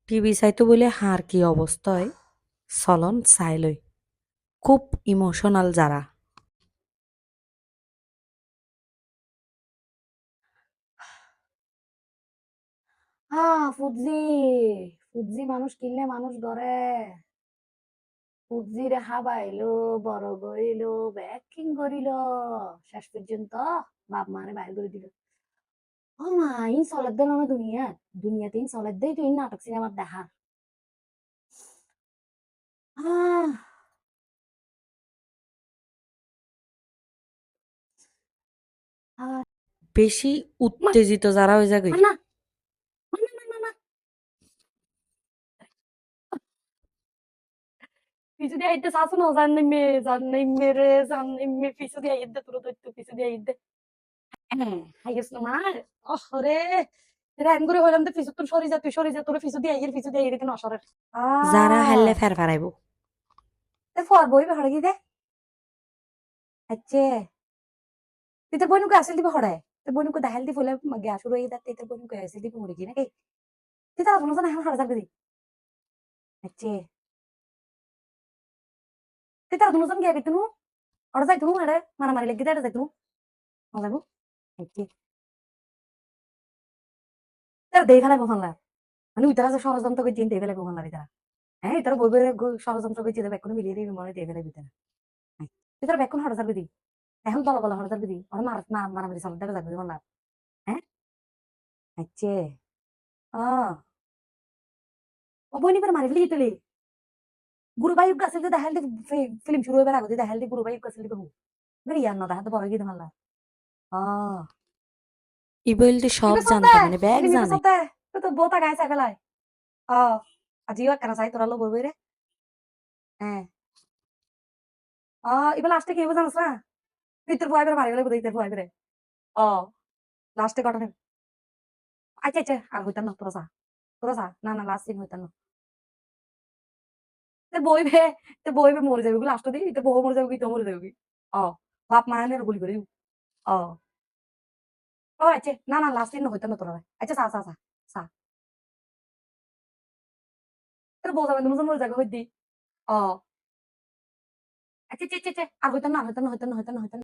TV চাইতো বলে হার কি অবস্থায় চলন চাই লই খুব ইমোশনাল যারা। ফুজি ফুজি মানুষ কিনলে মানুষ গড়ে। ফুজি রে খাবাইলো, বড় করিল, ব্যাকিং করিল, শেষ পর্যন্ত বাপ মারে বাইর করে দিল। ও মা, ইন চলের দেন না দুনিয়াতে ইন চলের দেই তো ইন নাটক সিনেমার দেখা। আহ আহ, বেশি মা, উত্তেজিত যারা হয়ে যাবে। মা, না, মা, না, না, না, না। পিছু দিয়ে আইতে শাসন জান নাই মেরে জান নাই মে পিছু দিয়ে আইতে তোর তো পিছু দিয়ে আইতে। হ্যাঁ, হাইয়েস না মার। ওরে, রান করে হইলাম তো পিছু তোর সরি যা তুই সরি যা তোর পিছু দিয়ে আইয়ের পিছু দিয়ে আইয়ে কেন অসরের। যারা আহ হারলে ফের ফেরাইব। তে ফর বই হড়ে কি দে। আচ্ছা, তুই তোর বইনুকে আসল দিবে হড়ে। তোর বইনুকে দাহাল দি ফলে গ্যাস শুরু হয়ে যাচ্ছে তোর বইনুকে আসল দিবে মরে কি নাকি। তুই তার কোনো জানা হড়ে যাবে দি। আচ্ছা, তুই তার কোনো জন গিয়ে বিতুনু হড়ে যাই তুনু হড়ে মারামারি লাগি দে যাই তুনু মজাবো। আচ্ছা, তার দেখা লাগবো ফানলা। মানে উইতারা যে ষড়যন্ত্র করে জিন দেখে লাগবো ফানলা তারা। হ্যাঁ, তারা বই বই ষড়যন্ত্র করে জিতে বেকুনে মিলিয়ে দিবি মনে দেখে লাগবি তারা। তুই তার বেকুন হড়ে যাবে দি। এখন বলা বলা হড়ে যাবে দি। ওরা মারামারি চলে দেখে যাবে ফানলা। হ্যাঁ, আচ্ছা, ও বইনি করে মারি ফেলি তুলি। গুরুবায়ুক গাছিল যে দেখাল ফিল্ম শুরু হইবার আগে দেখাল দি গুরুবায়ুক গাছিল দি বহু বেরি ইয়ার না দেখা তো বড় গিয়ে মাল্লা ইবলটি সব ইবে সতে জানতো মানে ব্যাগ ফিল্ম ইবে জানে। সতে তো তো বোতা গায় সাইকেলাই অ আজিও একখানা চাই তোরা লো বই রে হ্যাঁ ইবে লাস্টে কি হইব জানাস না তুই তোর ভয় করে মারি গেলে বোধ তোর ভয় করে অ লাস্টে ঘটনা আচ্ছা আচ্ছা আর হইতাম না তোরা চা না না লাস্ট সিন হইতাম না বইবে বইবে মরে যাবে লাস্ট দিই তো বউ মরে যাবে কি তো মরে যাবে কি অ বাপ মায়ের গুলি করে অ ও আচ্ছা না না লাস্ট সিন হইতাম না তোরা আচ্ছা চা চা চা চা তোর বউ যাবে দুজন মরে যাবে হইদি অ আচ্ছা আচ্ছা আচ্ছা আর হইতাম না হইতাম না হইতাম না হইতাম না হইতাম না